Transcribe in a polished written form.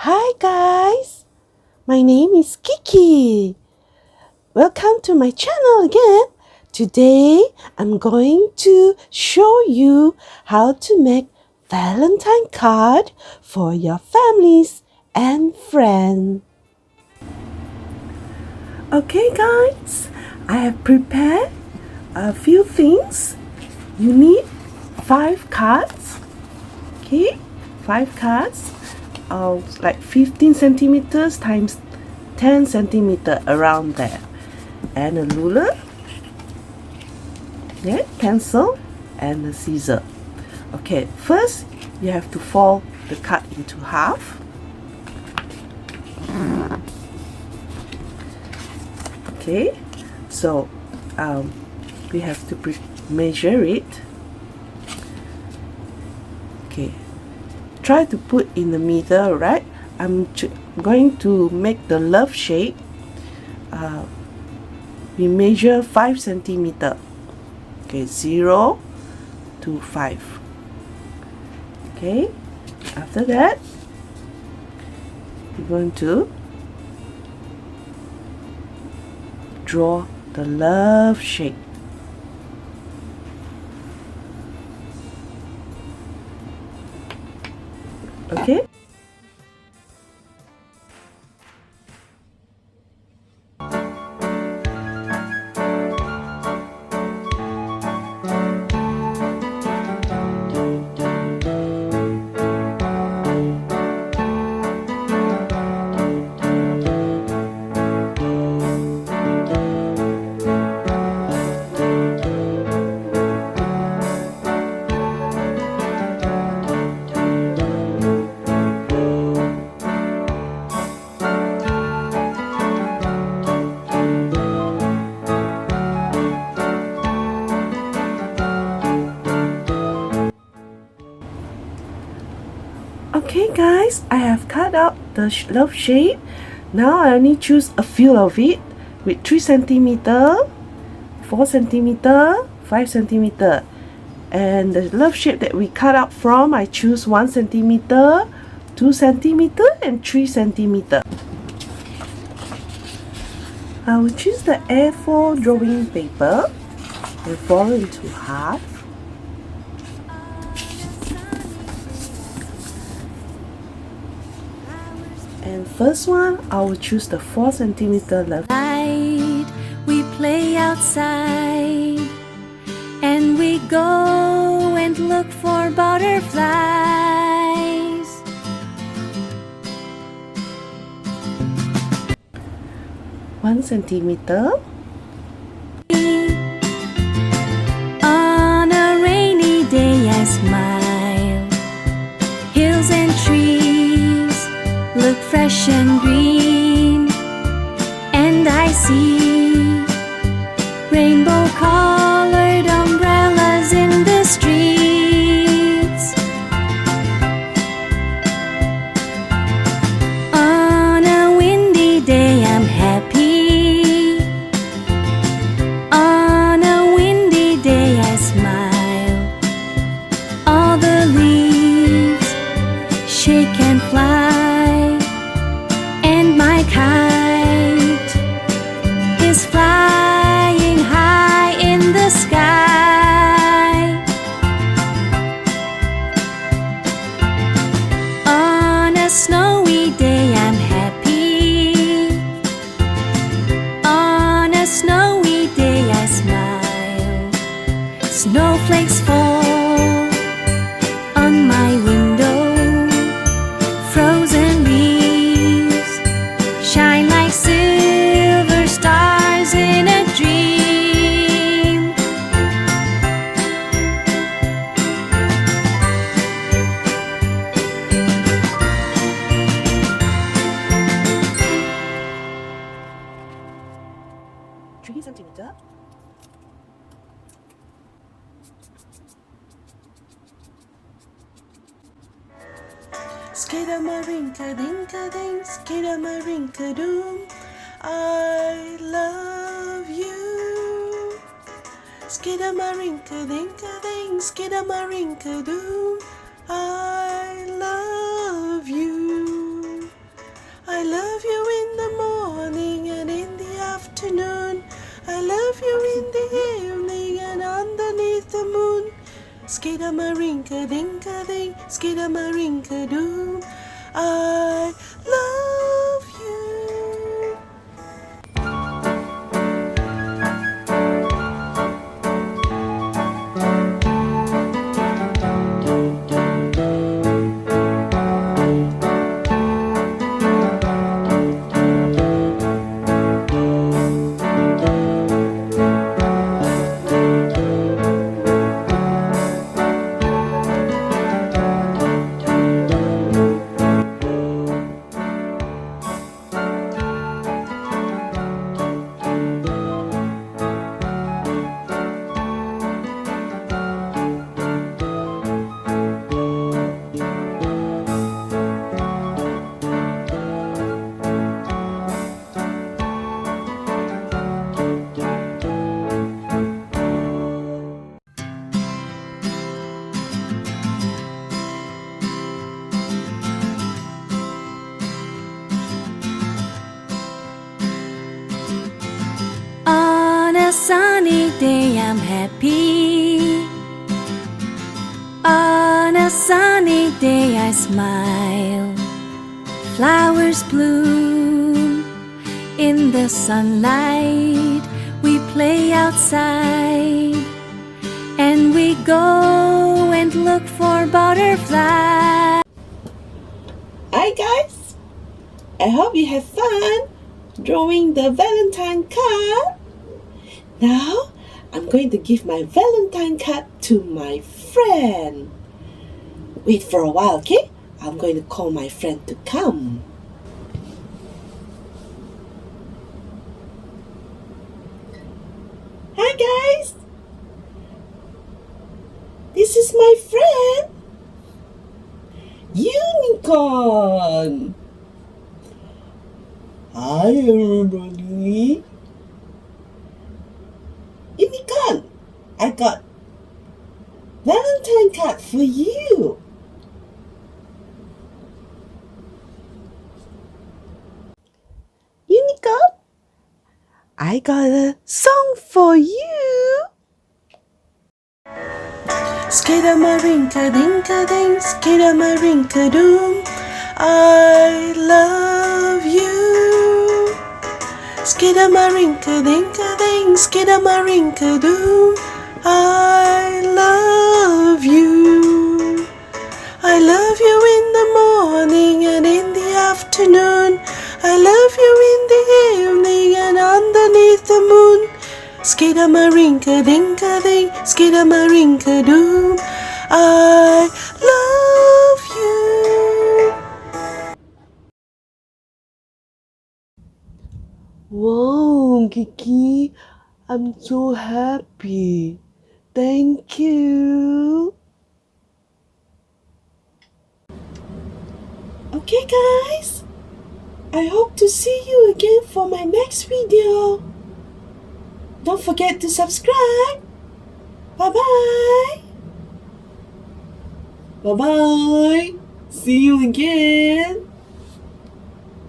Hi guys, my name is Kiki. Welcome to my channel again. Today I'm going to show you how to make Valentine card for your families and friends. Okay guys, I have prepared a few things. You need 5 cards. Okay, 5 cards of like 15 centimeters times 10 centimeter around there, and a ruler, yeah, pencil and a scissor. Okay, first you have to fold the card into half. Okay, so we have to measure it. Okay, try to put in the middle, right? I'm going to make the love shape. We measure 5 centimeter. Okay, 0 to 5. Okay, after that we're going to draw the love shape. Okay. Okay guys, I have cut out the love shape. Now I only choose a few of it with 3 centimeter, 4 centimeter, 5 centimeter. And the love shape that we cut out from, I choose 1 centimeter, 2 centimeter and 3 centimeter. I will choose the A4 drawing paper and fold it into half. And first one, I will choose the 4 centimeter left. We play outside and we go and look for butterflies. One centimeter. On a rainy day I smile. Hills and trees look fresh and green, and I see rainbow-colored umbrellas in the streets. On a windy day I'm happy. On a windy day I smile. All the leaves shake and fly, and my kite is flying high in the sky. On a snowy day I'm happy. On a snowy day I smile. Snowflakes fall on my window. Frozen leaves shine like silver stars in a dream. Three centimeter. Skidamarinka-dinka-ding, skidamarinka-doom, I love you. Skidamarinka-dinka-ding, skidamarinka-doom, I love you. skidamarinka-dinka-ding, skidamarinka-doom. I love you. On a sunny day I'm happy. On a sunny day I smile. Flowers bloom in the sunlight. We play outside and we go and look for butterflies. Hi guys, I hope you had fun drawing the Valentine card. Now, I'm going to give my Valentine card to my friend. Wait for a while, okay? I'm going to call my friend to come. Hi guys! This is my friend, Unicorn. Hi everybody. Unicorn, I got Valentine card for you. Unicorn, I got a song for you. Skidamarinka-dinka-ding, skidamarinka-doom. I love you. Skidamarinka-dinka-ding, skidamarinka-doom. I love you. I love you in the morning and in the afternoon. I love you in the evening and underneath the moon. Skidamarinka-dinka-ding, skidamarinka-doom. I love you. Wow, Kiki, I'm so happy. Thank you. Okay, guys. I hope to see you again for my next video. Don't forget to subscribe. Bye-bye. Bye-bye. See you again.